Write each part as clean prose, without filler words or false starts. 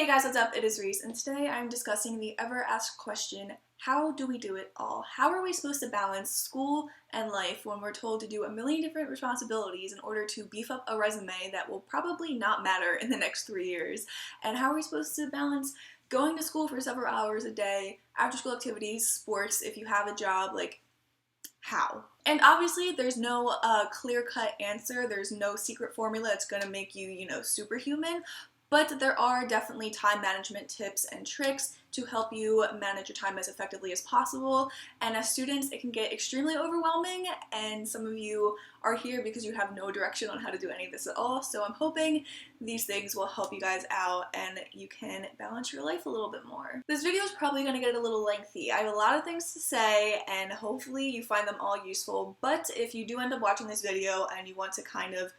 Hey guys, what's up? It is Reese, and today I'm discussing the ever-asked question, how do we do it all? How are we supposed to balance school and life when we're told to do a million different responsibilities in order to beef up a resume that will probably not matter in the next 3 years? And how are we supposed to balance going to school for several hours a day, after-school activities, sports, if you have a job, like, how? And obviously there's no clear-cut answer, there's no secret formula that's gonna make you, superhuman. But there are definitely time management tips and tricks to help you manage your time as effectively as possible. And as students, it can get extremely overwhelming, and some of you are here because you have no direction on how to do any of this at all. So I'm hoping these things will help you guys out and you can balance your life a little bit more. This video is probably going to get a little lengthy. I have a lot of things to say and hopefully you find them all useful, but if you do end up watching this video and you want to kind of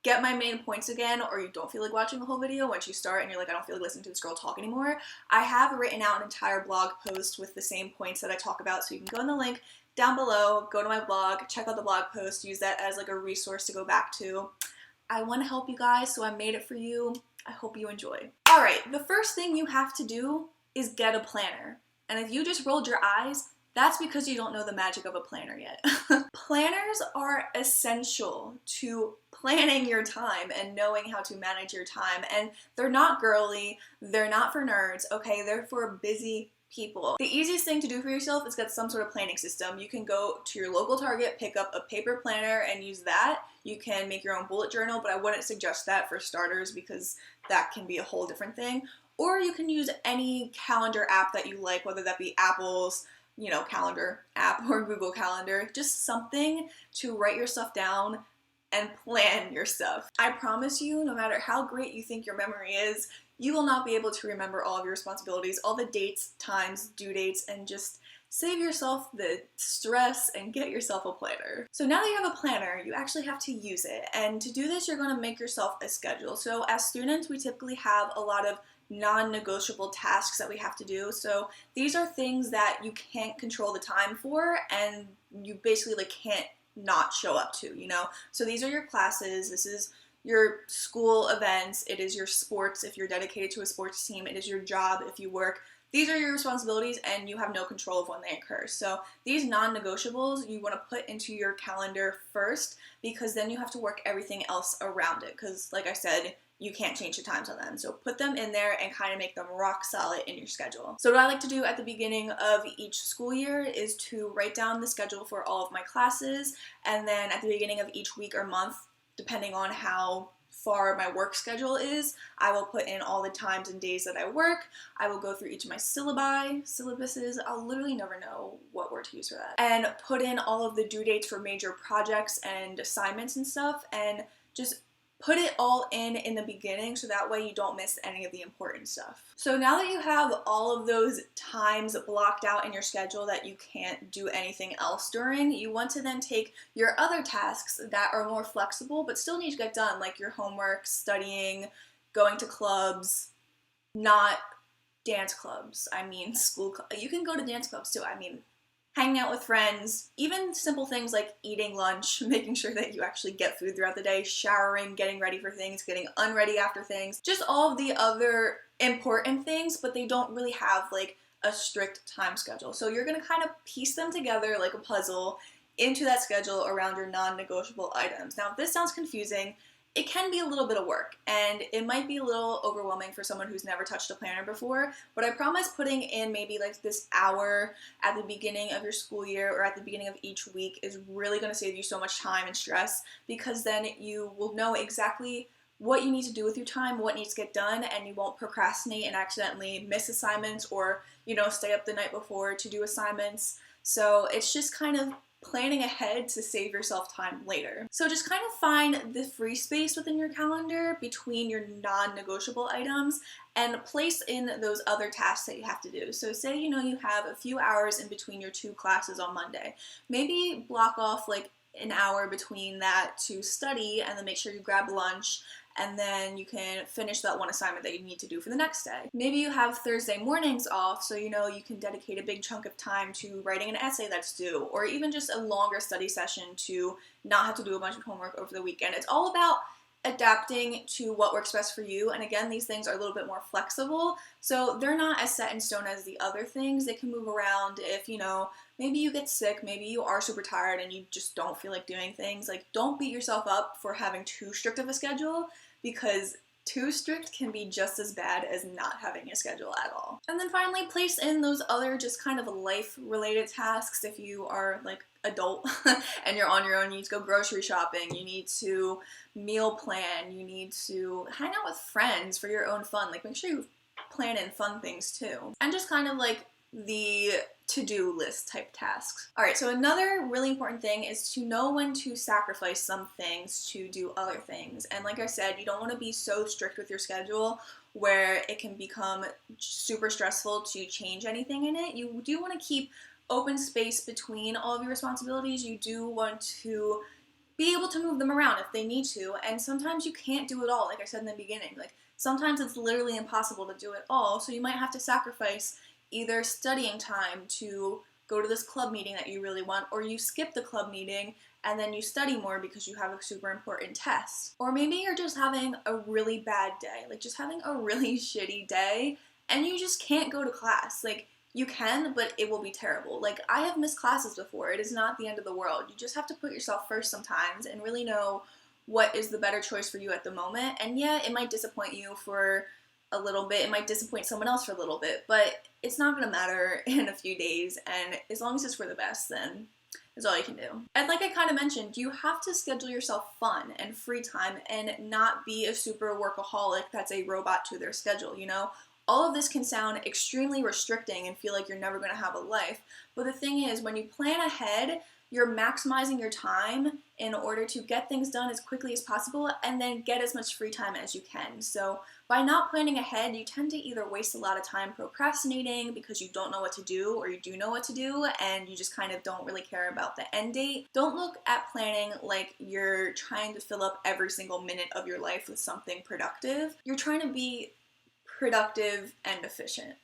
get my main points again, or you don't feel like watching the whole video once you start and you're like, I don't feel like listening to this girl talk anymore, I have written out an entire blog post with the same points that I talk about, so you can go in the link down below, go to my blog, check out the blog post, use that as like a resource to go back to. I want to help you guys, so I made it for you. I hope you enjoy. Alright, the first thing you have to do is get a planner. And if you just rolled your eyes, that's because you don't know the magic of a planner yet. Planners are essential to planning your time and knowing how to manage your time. And they're not girly, they're not for nerds, okay? They're for busy people. The easiest thing to do for yourself is get some sort of planning system. You can go to your local Target, pick up a paper planner and use that. You can make your own bullet journal, but I wouldn't suggest that for starters because that can be a whole different thing. Or you can use any calendar app that you like, whether that be Apple's calendar app or Google Calendar, just something to write your stuff down and plan your stuff. I promise you, no matter how great you think your memory is, you will not be able to remember all of your responsibilities, all the dates, times, due dates, and just save yourself the stress and get yourself a planner. So now that you have a planner, you actually have to use it. And to do this, you're going to make yourself a schedule. So as students, we typically have a lot of non-negotiable tasks that we have to do. So these are things that you can't control the time for and you basically can't not show up to, So these are your classes, this is your school events, it is your sports if you're dedicated to a sports team, it is your job if you work. These are your responsibilities and you have no control of when they occur. So these non-negotiables you want to put into your calendar first because then you have to work everything else around it because like I said, you can't change the times on them. So put them in there and kind of make them rock solid in your schedule. So what I like to do at the beginning of each school year is to write down the schedule for all of my classes, and then at the beginning of each week or month, depending on how far my work schedule is, I will put in all the times and days that I work. I will go through each of my syllabuses, I'll literally never know what word to use for that, and put in all of the due dates for major projects and assignments and stuff, and just put it all in the beginning so that way you don't miss any of the important stuff. So now that you have all of those times blocked out in your schedule that you can't do anything else during, you want to then take your other tasks that are more flexible but still need to get done, like your homework, studying, going to clubs, not dance clubs, school clubs. You can go to dance clubs too, hanging out with friends, even simple things like eating lunch, making sure that you actually get food throughout the day, showering, getting ready for things, getting unready after things, just all of the other important things, but they don't really have like a strict time schedule. So you're gonna kind of piece them together like a puzzle into that schedule around your non-negotiable items. Now, if this sounds confusing, it can be a little bit of work, and it might be a little overwhelming for someone who's never touched a planner before, but I promise putting in maybe like this hour at the beginning of your school year or at the beginning of each week is really going to save you so much time and stress, because then you will know exactly what you need to do with your time, what needs to get done, and you won't procrastinate and accidentally miss assignments or, stay up the night before to do assignments. So it's just kind of planning ahead to save yourself time later. So just kind of find the free space within your calendar between your non-negotiable items and place in those other tasks that you have to do. So say you have a few hours in between your 2 classes on Monday. Maybe block off like an hour between that to study and then make sure you grab lunch and then you can finish that one assignment that you need to do for the next day. Maybe you have Thursday mornings off, so you can dedicate a big chunk of time to writing an essay that's due, or even just a longer study session to not have to do a bunch of homework over the weekend. It's all about adapting to what works best for you. And again, these things are a little bit more flexible, so they're not as set in stone as the other things. They can move around if, you know, maybe you get sick, maybe you are super tired and you just don't feel like doing things. Like, don't beat yourself up for having too strict of a schedule, because too strict can be just as bad as not having a schedule at all. And then finally, place in those other just kind of life-related tasks. If you are like adult and you're on your own, you need to go grocery shopping, you need to meal plan, you need to hang out with friends for your own fun. Like, make sure you plan in fun things too. And just kind of like the to-do list type tasks. Alright, so another really important thing is to know when to sacrifice some things to do other things. And like I said, you don't want to be so strict with your schedule where it can become super stressful to change anything in it. You do want to keep open space between all of your responsibilities. You do want to be able to move them around if they need to, and sometimes you can't do it all, like I said in the beginning. Like, sometimes it's literally impossible to do it all, so you might have to sacrifice either studying time to go to this club meeting that you really want, or you skip the club meeting and then you study more because you have a super important test. Or maybe you're just having a really bad day, like just having a really shitty day, and you just can't go to class. Like, you can, but it will be terrible. Like, I have missed classes before. It is not the end of the world. You just have to put yourself first sometimes and really know what is the better choice for you at the moment. And yeah, it might disappoint you for a little bit, it might disappoint someone else for a little bit, but it's not gonna matter in a few days, and as long as it's for the best, then it's all you can do. And like I kind of mentioned, you have to schedule yourself fun and free time and not be a super workaholic that's a robot to their schedule, you know? All of this can sound extremely restricting and feel like you're never gonna have a life, but the thing is, when you plan ahead, you're maximizing your time in order to get things done as quickly as possible and then get as much free time as you can. So by not planning ahead, you tend to either waste a lot of time procrastinating because you don't know what to do, or you do know what to do and you just kind of don't really care about the end date. Don't look at planning like you're trying to fill up every single minute of your life with something productive. You're trying to be productive and efficient.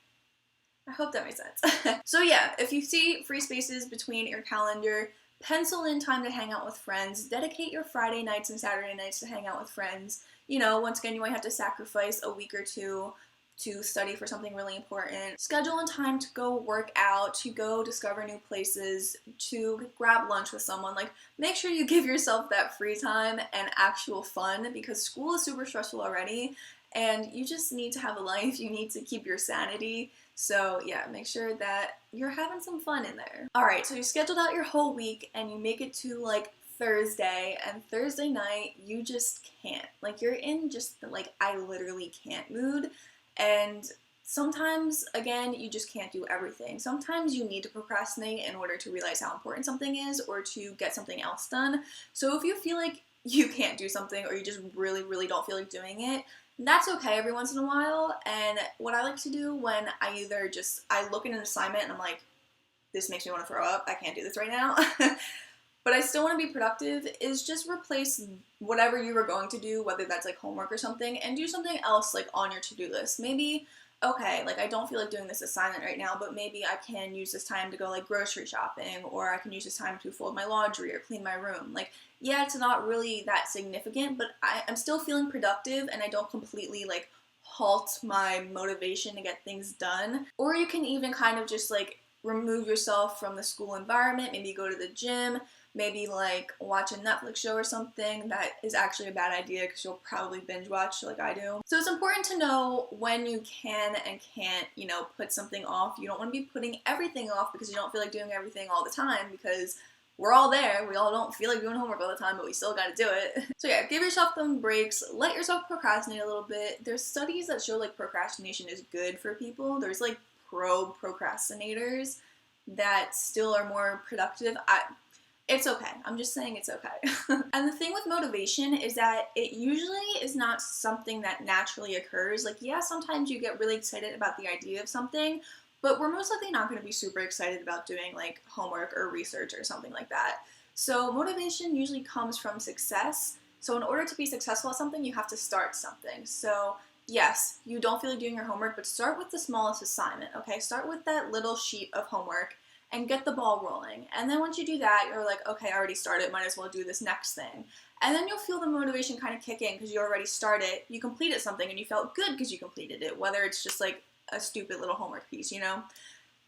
I hope that makes sense. So yeah, if you see free spaces between your calendar, pencil in time to hang out with friends, dedicate your Friday nights and Saturday nights to hang out with friends. You know, once again, you might have to sacrifice a week or two to study for something really important. Schedule in time to go work out, to go discover new places, to grab lunch with someone. Like, make sure you give yourself that free time and actual fun, because school is super stressful already and you just need to have a life. You need to keep your sanity. So yeah, make sure that you're having some fun in there. Alright, so you scheduled out your whole week and you make it to like Thursday, and Thursday night you just can't. Like, you're in just the, like, I literally can't mood, and sometimes, again, you just can't do everything. Sometimes you need to procrastinate in order to realize how important something is or to get something else done. So if you feel like you can't do something or you just really don't feel like doing it, that's okay every once in a while. And what I like to do when I look at an assignment and I'm like, this makes me want to throw up, I can't do this right now, but I still want to be productive, is just replace whatever you were going to do, whether that's like homework or something, and do something else like on your to-do list. Maybe, okay, like I don't feel like doing this assignment right now, but maybe I can use this time to go like grocery shopping, or I can use this time to fold my laundry or clean my room. Like, yeah, it's not really that significant, but I'm still feeling productive and I don't completely like halt my motivation to get things done. Or you can even kind of just like remove yourself from the school environment, maybe go to the gym, maybe like watch a Netflix show or something. That is actually a bad idea because you'll probably binge watch like I do. So it's important to know when you can and can't, you know, put something off. You don't want to be putting everything off because you don't feel like doing everything all the time, because we're all there. We all don't feel like doing homework all the time, but we still gotta do it. So yeah, give yourself some breaks, let yourself procrastinate a little bit. There's studies that show like procrastination is good for people. There's like pro-procrastinators that still are more productive. It's okay. I'm just saying it's okay. And the thing with motivation is that it usually is not something that naturally occurs. Like, yeah, sometimes you get really excited about the idea of something, but we're most likely not going to be super excited about doing like homework or research or something like that. So motivation usually comes from success. So in order to be successful at something, you have to start something. So yes, you don't feel like doing your homework, but start with the smallest assignment, okay? Start with that little sheet of homework and get the ball rolling. And then once you do that, you're like, okay, I already started, might as well do this next thing. And then you'll feel the motivation kind of kick in because you already started, you completed something and you felt good because you completed it, whether it's just like a stupid little homework piece, you know?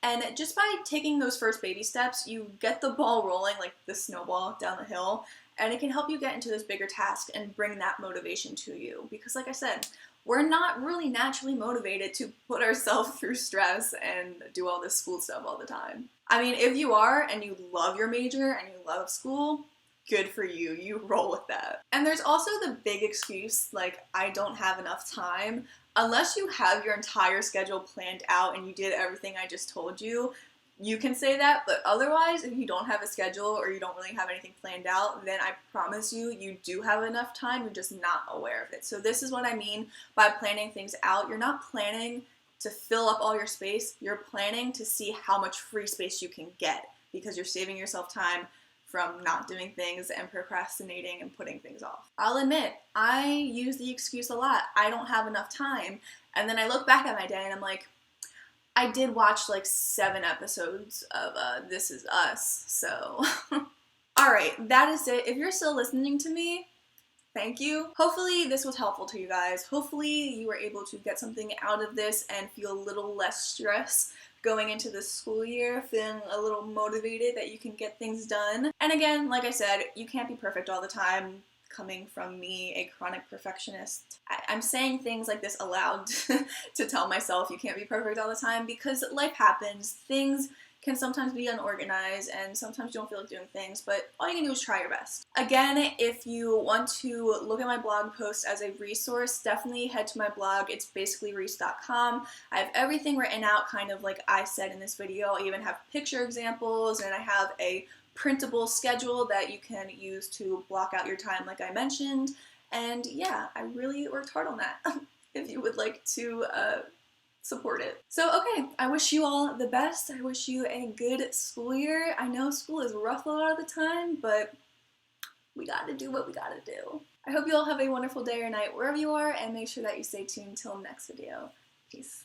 And just by taking those first baby steps, you get the ball rolling like the snowball down the hill, and it can help you get into those bigger tasks and bring that motivation to you. Because like I said, we're not really naturally motivated to put ourselves through stress and do all this school stuff all the time. I mean, if you are and you love your major and you love school, good for you. You roll with that. And there's also the big excuse, like, I don't have enough time. Unless you have your entire schedule planned out and you did everything I just told you, you can say that, but otherwise, if you don't have a schedule or you don't really have anything planned out, then I promise you, you do have enough time, you're just not aware of it. So this is what I mean by planning things out. You're not planning to fill up all your space, you're planning to see how much free space you can get, because you're saving yourself time from not doing things and procrastinating and putting things off. I'll admit, I use the excuse a lot. I don't have enough time. And then I look back at my day and I'm like, I did watch like 7 episodes of This Is Us, so. Alright, that is it. If you're still listening to me, thank you. Hopefully this was helpful to you guys. Hopefully you were able to get something out of this and feel a little less stress going into the school year, feeling a little motivated that you can get things done. And again, like I said, you can't be perfect all the time. Coming from me, a chronic perfectionist, I'm saying things like this aloud to tell myself you can't be perfect all the time, because life happens. Things can sometimes be unorganized and sometimes you don't feel like doing things, but all you can do is try your best. Again, if you want to look at my blog post as a resource, definitely head to my blog. It's basically reese.com. I have everything written out kind of like I said in this video. I even have picture examples, and I have a printable schedule that you can use to block out your time like I mentioned. And yeah, I really worked hard on that if you would like to support it. So okay, I wish you all the best. I wish you a good school year. I know school is rough a lot of the time, but we gotta do what we gotta do. I hope you all have a wonderful day or night wherever you are, and make sure that you stay tuned till next video. Peace.